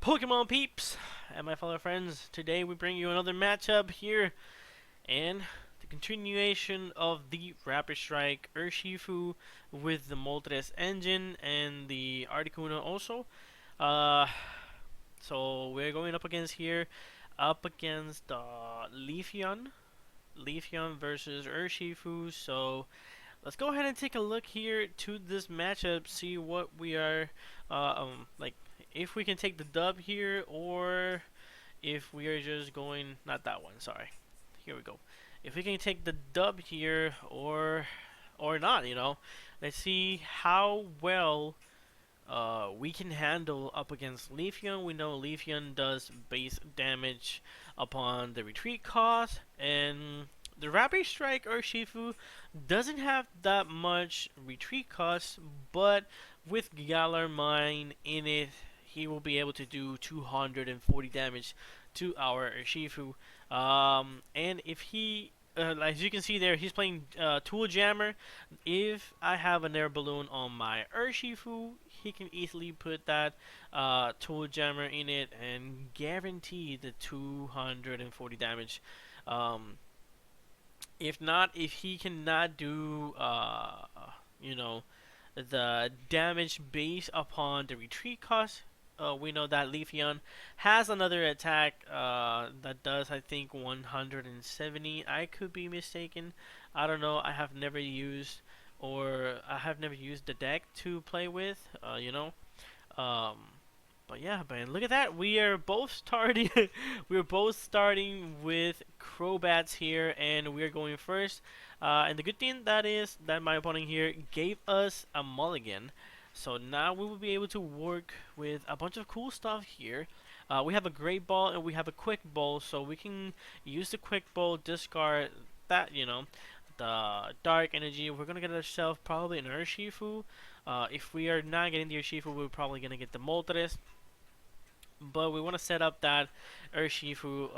Pokemon peeps and my fellow friends, today we bring you another matchup here and the continuation of the Rapid Strike Urshifu with the Moltres engine and the Articuno also. Uh, so we're going up against here, up against Leafeon versus Urshifu. So let's go ahead and take a look here to this matchup, see what we are, like, if we can take the dub here, or if we are just going, not that one, sorry. Here we go. If we can take the dub here, or not, let's see how well we can handle up against Leafeon. We know Leafeon does base damage upon the retreat cost, and the Rapid Strike Urshifu doesn't have that much retreat cost, but with Galar Mine in it, he will be able to do 240 damage to our Urshifu. And if he, as you can see there, he's playing Tool Jammer. If I have an air balloon on my Urshifu, he can easily put that Tool Jammer in it and guarantee the 240 damage. If not, if he cannot do, the damage based upon the retreat cost, we know that Leafeon has another attack that does, I think, 170. I could be mistaken. I don't know. I have never used the deck to play with. Um, but yeah, man, look at that. We are both starting. We're both starting with Crobats here, and we're going first. And the good thing that is that my opponent here gave us a mulligan, so now we will be able to work with a bunch of cool stuff here. We have a Great Ball and we have a Quick Ball, so we can use the Quick Ball, discard that, the Dark Energy. We're gonna get ourselves probably an Urshifu. If we are not getting the Urshifu, we're probably gonna get the Moltres. But we want to set up that Urshifu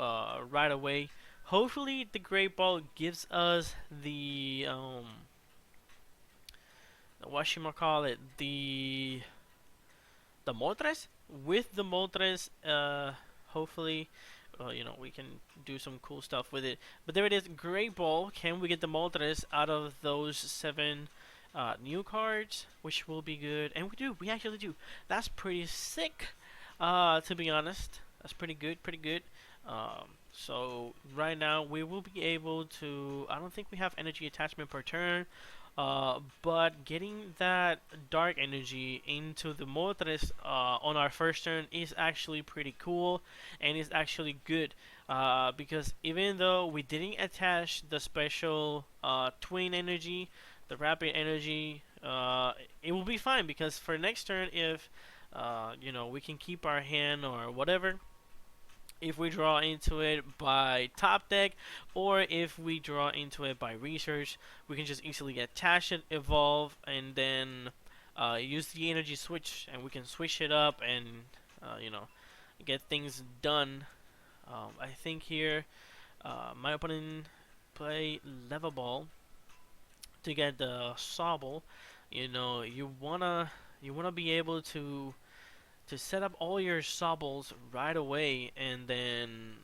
right away. Hopefully, the Great Ball gives us the Moltres. With the Moltres, hopefully, we can do some cool stuff with it. But there it is, Great Ball. Can we get the Moltres out of those 7 new cards, which will be good? And we do. We actually do. That's pretty sick. To be honest, that's pretty good, pretty good. So right now we will be able to. I don't think we have energy attachment per turn, but getting that dark energy into the Moltres on our first turn is actually pretty cool, and is actually good. Because even though we didn't attach the special twin energy, the rapid energy, it will be fine because for next turn if we can keep our hand or whatever. If we draw into it by top deck, or if we draw into it by research, we can just easily attach it, evolve, and then use the energy switch, and we can switch it up and get things done. I think here my opponent play Level Ball to get the Sobble. You wanna be able to set up all your Sobbles right away, and then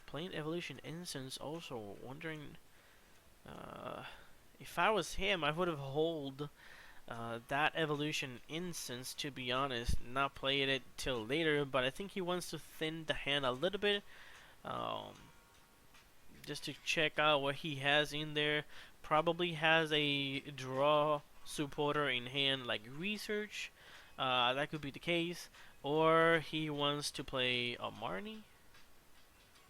playing Evolution Incense also. Wondering if I was him, I would have hold that Evolution Incense, to be honest, not played it till later, but I think he wants to thin the hand a little bit, um, just to check out what he has in there. Probably has a draw supporter in hand like Research. That could be the case. Or he wants to play a Marnie.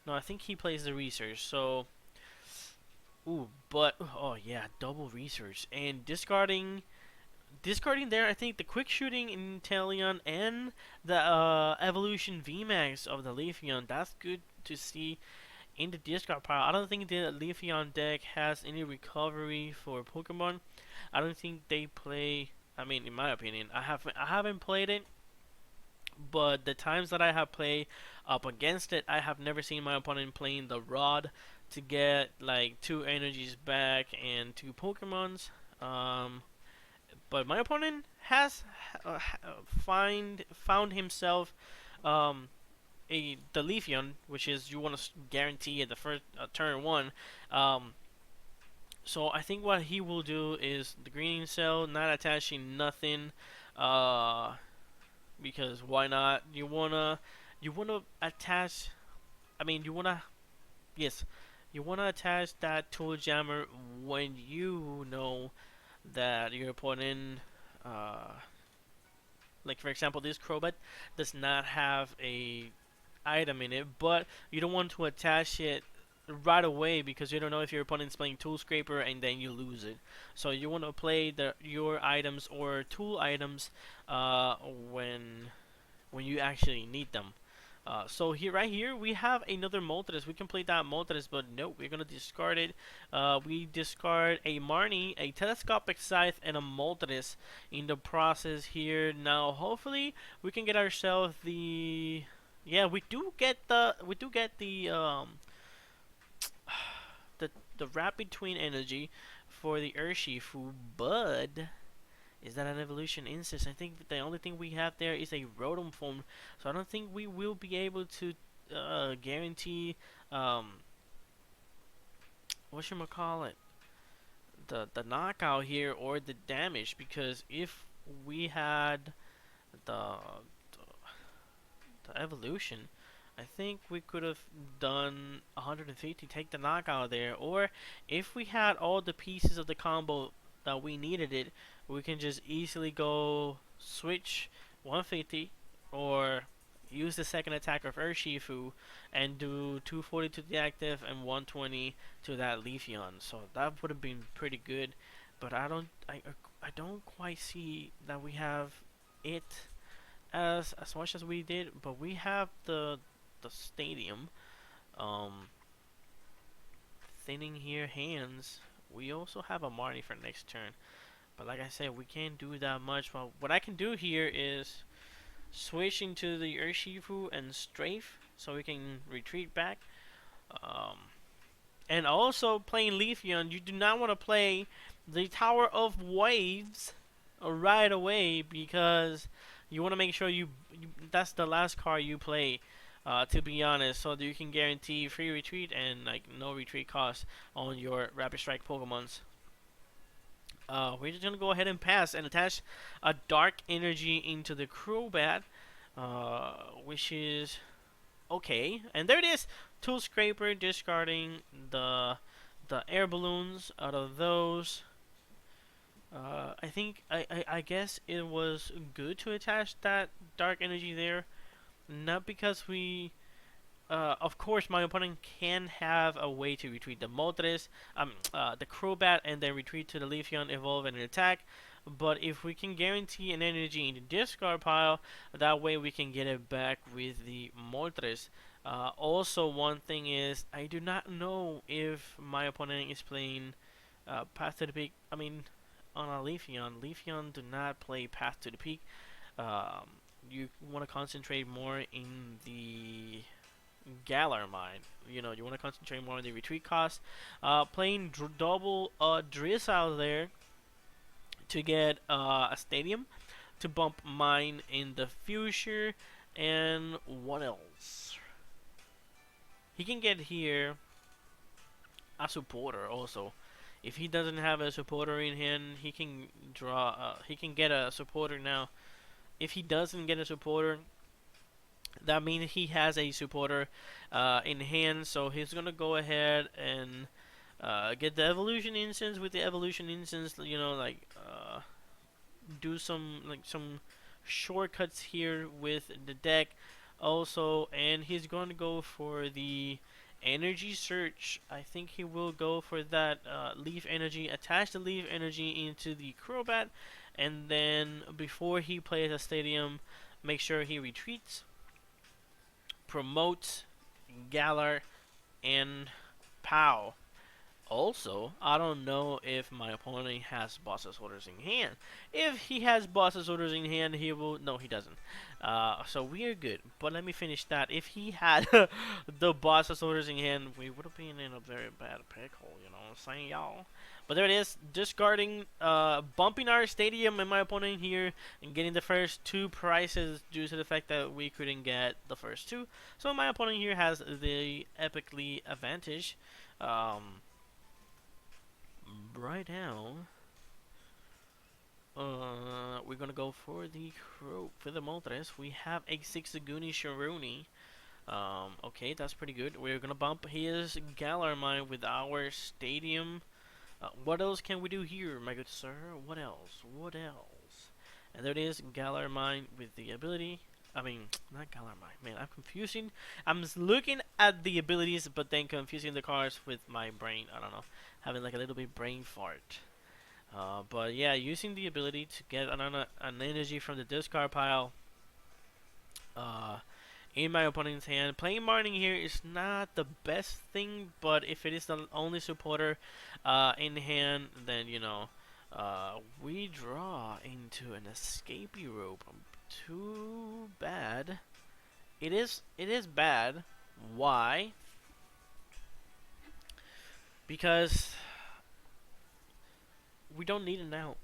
No, I think he plays the Research. So, oh yeah, double Research and discarding there. I think the Quick Shooting Inteleon and the Evolution Vmax of the Leafeon. That's good to see in the discard pile. I don't think the Leafeon deck has any recovery for Pokemon. I don't think they play. I mean, in my opinion, I haven't played it, but the times that I have played up against it, I have never seen my opponent playing the Rod to get like 2 energies back and 2 Pokemons. But my opponent has found himself um, the Leafeon, which is you want to guarantee at the first turn one. Um, so I think what he will do is the greening cell, not attaching nothing, uh, because why not? You wanna attach. I mean, you wanna yes, you wanna attach that tool jammer when you know that your opponent, uh, like for example, this Crobat does not have a item in it, but you don't want to attach it right away because you don't know if your opponent's playing Tool Scraper and then you lose it. So you want to play your items or tool items uh, when when you actually need them. So here, right here, we have another Moltres. We can play that Moltres, but no, we're gonna discard it. We discard a Marnie, a Telescopic Scythe, and a Moltres in the process here. Now, hopefully, we can get ourselves the. Yeah, we do get the the Rapid Twin energy for the Urshifu, but is that an evolution instance? I think the only thing we have there is a Rotom form, so I don't think we will be able to guarantee what should I call it, the knockout here or the damage, because if we had the the evolution, I think we could have done 150, take the knockout there, or if we had all the pieces of the combo that we needed it, we can just easily go switch 150 or use the second attack of Urshifu and do 240 to the active and 120 to that Leafeon. So that would have been pretty good, but I don't quite see that we have it as much as we did, but we have the stadium. Um, Thinning here hands. We also have a Marnie for next turn, but like I said, we can't do that much. Well, what I can do here is switch into the Urshifu and Strafe, so we can retreat back. Um, and also playing Leafeon, you do not want to play the Tower of Waves right away because you want to make sure you that's the last card you play. To be honest, so that you can guarantee free retreat and like no retreat cost on your Rapid Strike Pokemons. We're just gonna go ahead and pass and attach a Dark Energy into the Crobat, which is okay. And there it is, Tool Scraper, discarding the air balloons out of those. I think I guess it was good to attach that Dark Energy there, not because we. Of course, my opponent can have a way to retreat the Moltres, the Crobat, and then retreat to the Leafeon, evolve, and attack. But if we can guarantee an energy in the discard pile, that way we can get it back with the Moltres. Also, one thing is, I do not know if my opponent is playing Path to the Peak. I mean, on a Leafeon. Leafeon do not play Path to the Peak. Um, you want to concentrate more in the Galar mine. You want to concentrate more on the retreat cost. Playing double Drizzile there to get a stadium to bump mine in the future. And what else? He can get here a supporter also. If he doesn't have a supporter in hand, he can draw. He can get a supporter now. If he doesn't get a supporter, that means he has a supporter in hand. So he's gonna go ahead and get the evolution instance. With the evolution instance, do some shortcuts here with the deck also, and he's going to go for the energy search. I think he will go for that leaf energy, attach the leaf energy into the Crobat, and then before he plays a stadium, make sure he retreats, promotes Galar, and Pow. Also, I don't know if my opponent has boss's orders in hand. If he has boss's orders in hand, he will. No, he doesn't. So we are good. But let me finish that. If he had the boss's orders in hand, we would have been in a very bad pickle. You know what I'm saying, y'all? But there it is. Discarding, bumping our stadium and my opponent here, and getting the first two prizes due to the fact that we couldn't get the first two. So my opponent here has the epically advantage. Right now, we're gonna go for the Moltres. We have a 6 Aguni Sharuni. Okay, that's pretty good. We're gonna bump his Galarmine with our Stadium. What else can we do here, my good sir? What else? What else? And there it is, Galarmine with the ability. I mean, not Galarmine. Man, I'm confusing. I'm looking at the abilities, but then confusing the cards with my brain. I don't know, having like a little bit brain fart. But yeah, using the ability to get an energy from the discard pile uh, in my opponent's hand. Playing Martin here is not the best thing, but if it is the only supporter in hand, then you know, we draw into an escapee rope. Too bad. It is bad. Why? Because we don't need it now.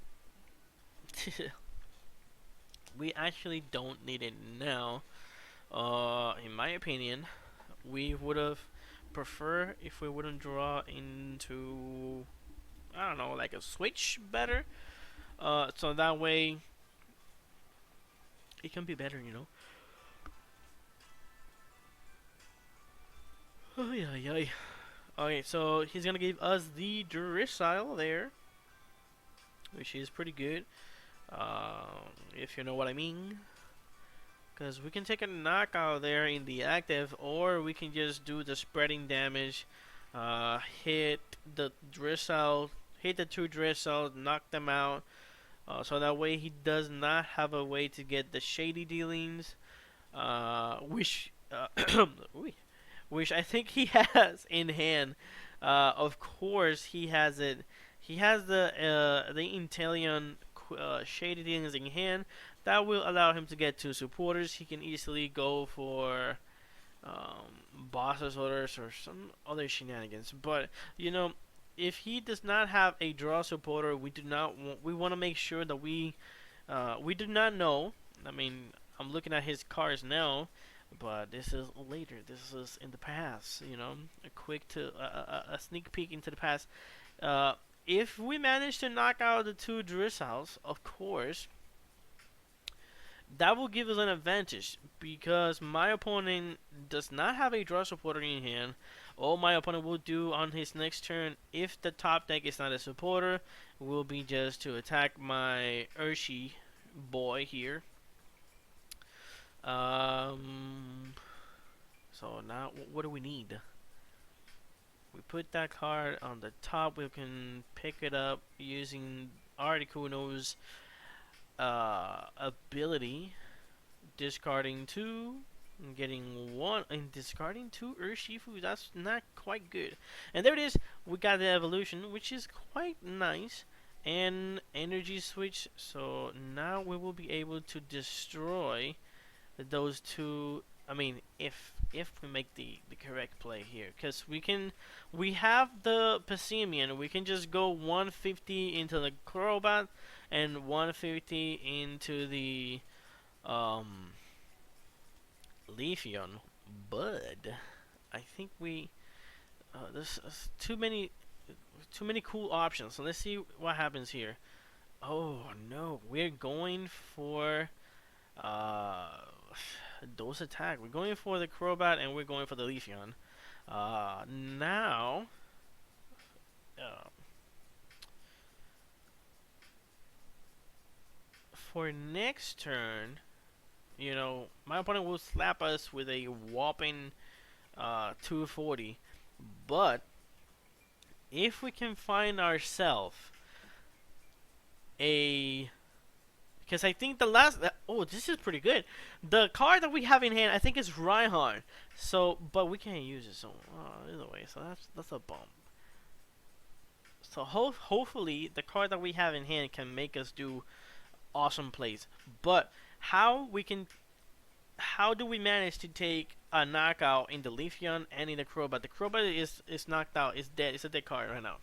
We actually don't need it now. In my opinion, we would have preferred if we wouldn't draw into, I don't know, like a switch better. So that way it can be better, you know. Oh yeah, yeah. Okay, so he's gonna give us the Duracell there, which is pretty good. If you know what I mean. Because we can take a knockout there in the active, or we can just do the spreading damage, hit the Drizzle, hit the two Drizzle, knock them out, so that way he does not have a way to get the shady dealings, which, which I think he has in hand. Of course, he has it. He has the Inteleon shady dealings in hand. That will allow him to get two supporters. He can easily go for boss's orders or some other shenanigans. But you know, if he does not have a draw supporter, we do not. We want to make sure that we do not know. I mean, I'm looking at his cards now, but this is later. This is in the past. You know, a sneak peek into the past. If we manage to knock out the two Drizzles, of course, that will give us an advantage because my opponent does not have a draw supporter in hand. All my opponent will do on his next turn, if the top deck is not a supporter, will be just to attack my Urshi boy here. So now, what do we need? We put that card on the top. We can pick it up using Articuno's ability, discarding two, and getting one, and discarding two Urshifu. That's not quite good. And there it is. We got the evolution, which is quite nice, and energy switch. So now we will be able to destroy those two. I mean, if we make the correct play here, because we have the Pessimian, we can just go 150 into the Crobat and 150 into the Leafeon, but I think there's too many cool options. So let's see what happens here. Oh no, we're going for Dose Attack. We're going for the Crobat and we're going for the Leafeon. Now, for next turn, you know, my opponent will slap us with a whopping 240. But if we can find ourselves a, because I think the last, oh, this is pretty good. The card that we have in hand, I think, is Reinhardt. So, but we can't use it. So, either way, so that's a bump. So hopefully the card that we have in hand can make us do awesome plays. But how do we manage to take a knockout in the Leafeon and in the Crobat? The Crobat is knocked out, is dead. It's a dead card right now.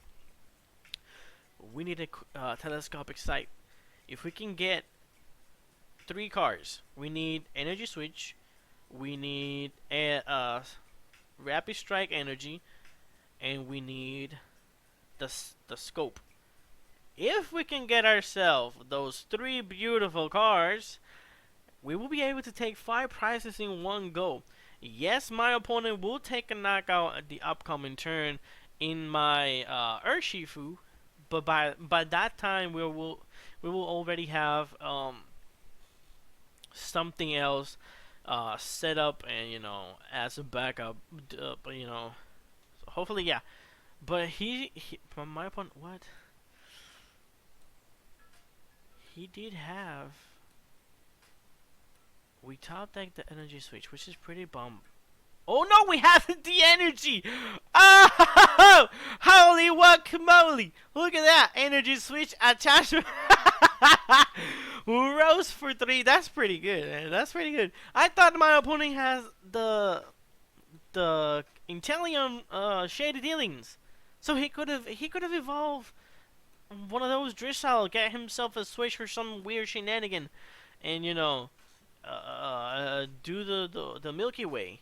We need a telescopic sight. If we can get 3 cards, we need Energy Switch, we need a Rapid Strike Energy, and we need the Scope. If we can get ourselves those 3 beautiful cards, we will be able to take 5 prizes in one go. Yes, my opponent will take a knockout at the upcoming turn in my Urshifu, but by that time we will already have something else set up, and as a backup. But so hopefully, yeah. But my opponent, what? He did have. We top deck the energy switch, which is pretty bum. Oh no, we have the energy! Oh! Holy guacamole! Look at that! Energy switch attachment! Rose for 3. That's pretty good, man. That's pretty good. I thought my opponent has the Inteleon Shady Dealings. So he could have evolved one of those Drizzle, get himself a switch for some weird shenanigan, and do the Milky Way.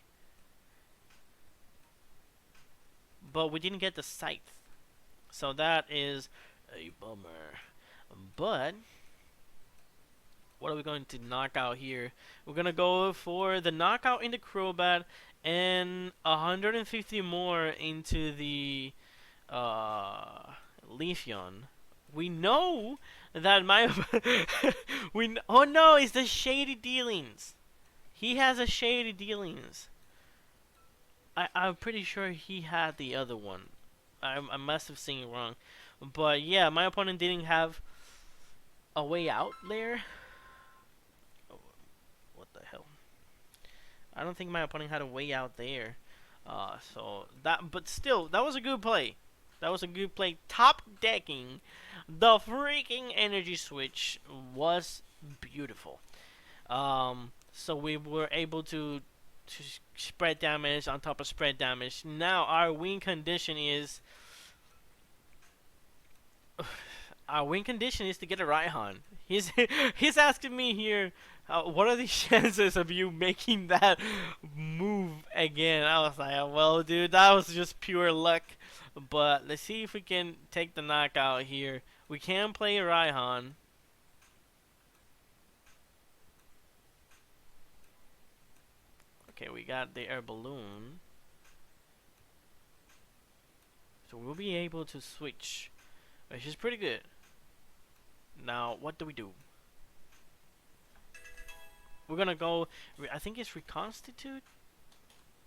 But we didn't get the Scythe, so that is a bummer. But what are we going to knock out here? We're gonna go for the knockout in the Crobat and 150 more into the Leafeon. We know that oh no, it's the Shady Dealings. He has a Shady Dealings. I'm pretty sure he had the other one. I must have seen it wrong. But yeah, my opponent didn't have a way out there. Oh, what the hell? I don't think my opponent had a way out there. But still, that was a good play. That was a good play. Top decking the freaking energy switch was beautiful. So we were able to spread damage on top of spread damage. Now our win condition is to get a Raihan. He's asking me here, what are the chances of you making that move again? I was like, well, dude, that was just pure luck. But let's see if we can take the knockout here. We can play Raihan. Okay, we got the air balloon. So we'll be able to switch, which is pretty good. Now, what do we do? We're gonna go, I think it's Reconstitute?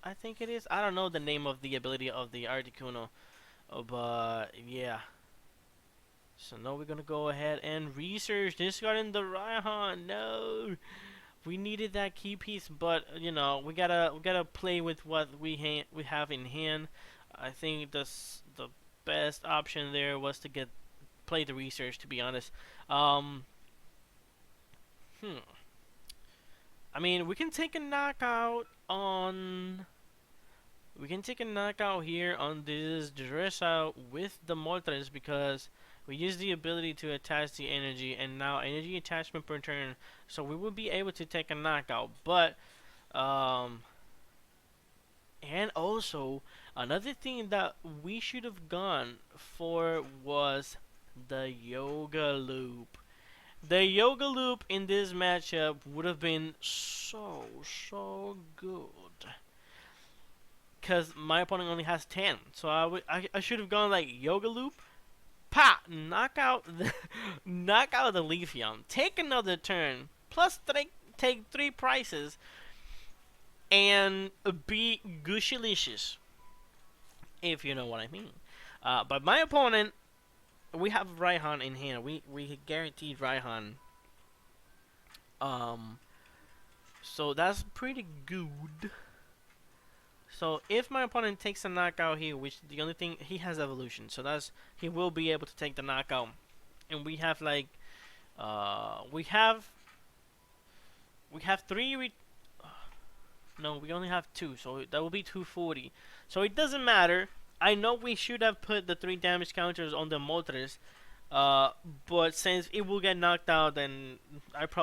I think it is. I don't know the name of the ability of the Articuno. But, yeah. So now we're gonna go ahead and research discarding the Raihan. No! We needed that key piece, but we gotta play with what we have in hand. I think the best option there was to play the research, to be honest. I mean, we can take a knockout on. We can take a knockout here on this Dressrout with the Moltres because we use the ability to attach the energy, and now energy attachment per turn, so we will be able to take a knockout. But and also another thing that we should have gone for was the Yoga Loop. The Yoga Loop in this matchup would have been so good. Because my opponent only has 10. So I should have gone like Yoga Loop. Pa! Knock out the Leafeon. Take another turn. Plus take 3 prices. And be Gushylicious. If you know what I mean. But my opponent, we have Raihan in hand. We guaranteed Raihan. So that's pretty good. So if my opponent takes a knockout here, which the only thing he has evolution, so that's he will be able to take the knockout. And we have like we have three. No, we only have two, so that will be 240. So it doesn't matter. I know we should have put the 3 damage counters on the Moltres, uh, but since it will get knocked out, then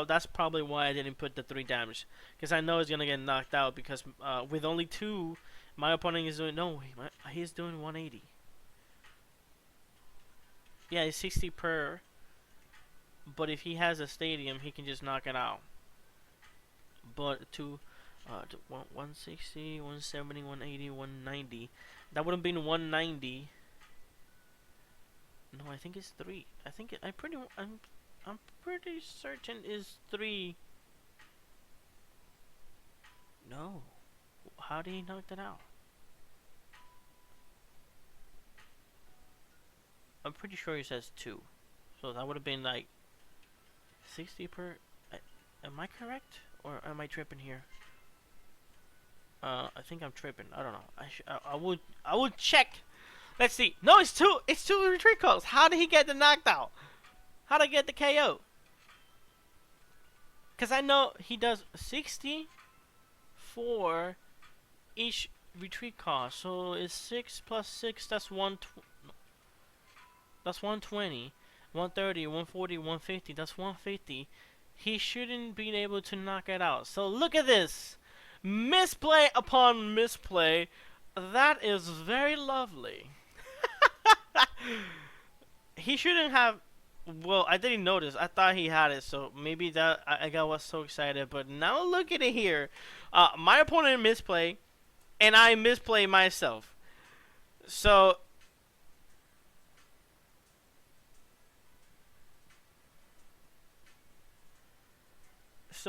that's probably why I didn't put the 3 damage, because I know it's gonna get knocked out. Because with only 2, my opponent is doing he's doing 180. Yeah, it's 60 per. But if he has a stadium, he can just knock it out. But to 160, 170, 180, 190. That would have been 190. No, I think it's 3. I'm pretty certain it's 3. No. How did he knock that out? I'm pretty sure he says 2. So that would have been like 60 per. Am I correct? Or am I tripping here? I think I'm tripping. I don't know. I would check. Let's see. No, it's 2. It's 2 retreat calls. How did he get the knockdown? How did he get the KO? Because I know he does 60 for each retreat cost. So it's 6 plus 6. That's 120. 130, 140, 150. That's 150. He shouldn't be able to knock it out. So look at this. Misplay upon misplay. That is very lovely. He shouldn't have. Well, I didn't notice. I thought he had it, so maybe that I was so excited. But now look at it here. My opponent misplay, and I misplay myself. So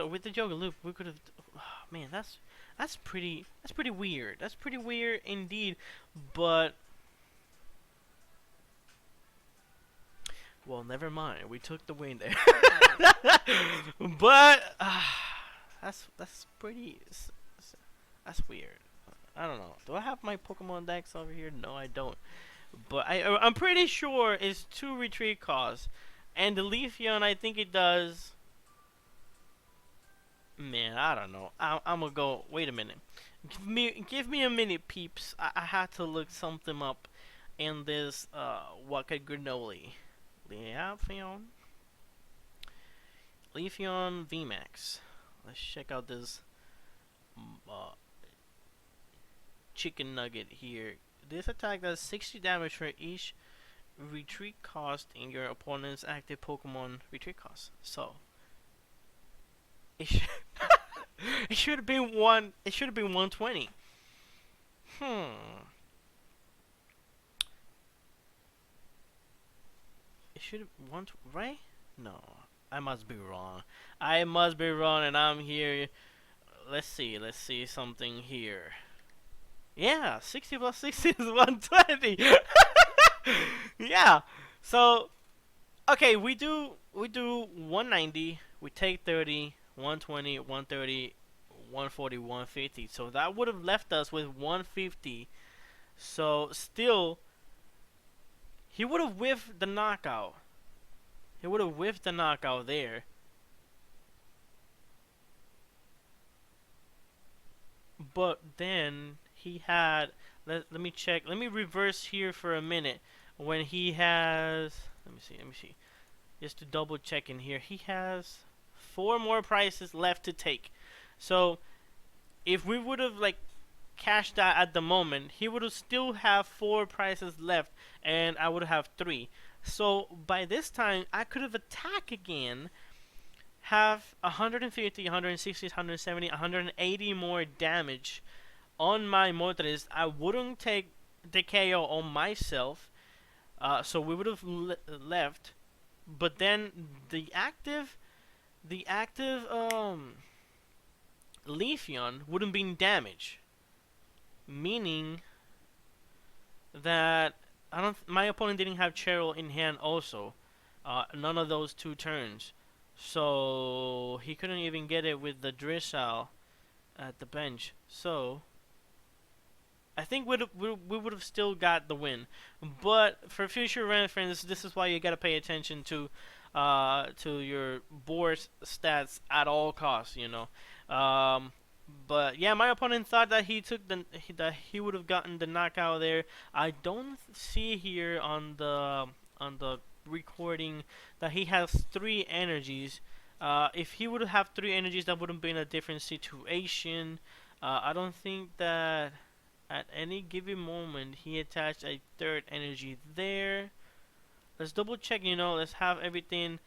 with the Joker loop, we could have. Oh, man, that's pretty weird. That's pretty weird indeed. But well, never mind. We took the win there. But that's pretty. That's weird. I don't know. Do I have my Pokemon decks over here? No, I don't. But I'm pretty sure it's 2 retreat costs, and the Leafeon, I think it does. Man, I don't know. I'm gonna go. Wait a minute. Give me a minute, peeps. I had to look something up in this Waka Granola. Leafeon Vmax. Let's check out this uh, chicken nugget here. This attack does 60 damage for each retreat cost in your opponent's active Pokemon retreat cost. So it should it should have been 120. It should have right? No. I must be wrong. I must be wrong, and I'm here. Let's see something here. Yeah, 60 plus 60 is 120. Yeah. So, okay, we do 190. We take 30, 120, 130, 140, 150. So that would have left us with 150. So still, he would have whiffed the knockout. He would have whiffed the knockout there. But then he had. Let me check. Let me reverse here for a minute. When he has. Let me see. Just to double check in here. He has 4 more prices left to take. So if we would have like cashed that at the moment, he would have still have 4 prices left, and I would have 3. So by this time, I could have attacked again, have 150, 160, 170, 180 more damage on my Moltres. I wouldn't take the KO on myself, so we would have left. But then the active Leafeon wouldn't be damaged, meaning that my opponent didn't have Cheryl in hand also, none of those 2 turns, so he couldn't even get it with the Drizzle at the bench. So I think we would have still got the win. But for future reference, this is why you gotta pay attention to your board stats at all costs. But yeah, my opponent thought that that he would have gotten the knockout there. I don't see here on the recording that he has 3 energies. If he would have 3 energies, that would have been a different situation. I don't think that at any given moment he attached a third energy there. Let's double check. Let's have everything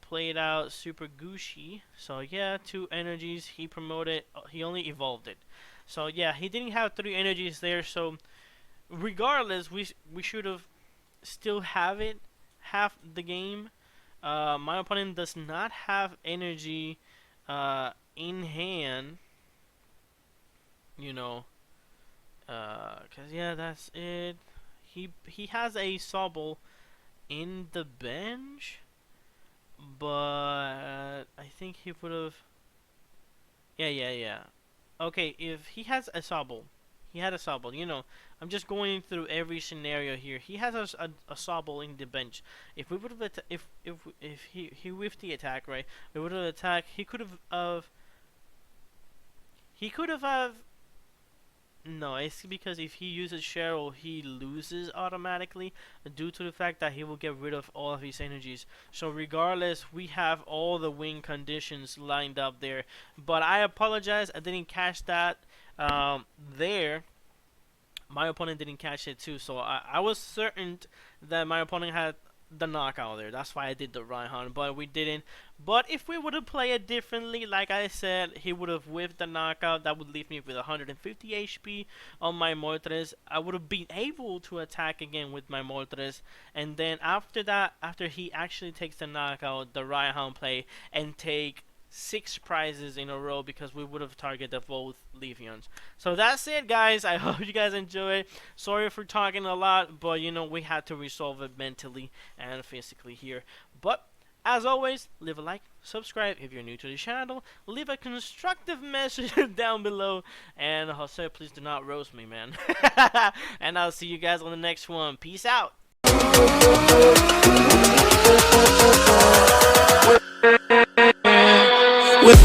played out super Gucci. So yeah, 2 energies. He promoted. He only evolved it. So yeah, he didn't have 3 energies there. So regardless, we should have still have it half the game. My opponent does not have energy in hand. You know, cause yeah, that's it. He has a Sobble in the bench, but I think he would have. Yeah, yeah, yeah. Okay, if he has a Sobble, he had a Sobble. I'm just going through every scenario here. He has a Sobble in the bench. If we would have if he whiffed the attack, right, we would have attacked. He could have. No, it's because if he uses Cheryl, he loses automatically due to the fact that he will get rid of all of his energies. So regardless, we have all the win conditions lined up there. But I apologize, I didn't catch that there. My opponent didn't catch it too, so I was certain that my opponent had the knockout there. That's why I did the Raihan, but we didn't. But if we would have played it differently, like I said, he would have whiffed the knockout. That would leave me with 150 HP on my Moltres. I would have been able to attack again with my Moltres. And then after that, after he actually takes the knockout, the Raihan play and take 6 prizes in a row because we would have targeted both Leafeons. So that's it, guys. I hope you guys enjoy. Sorry for talking a lot, but we had to resolve it mentally and physically here. But as always, leave a like, subscribe if you're new to the channel, leave a constructive message down below, and Jose, please do not roast me, man. And I'll see you guys on the next one. Peace out. With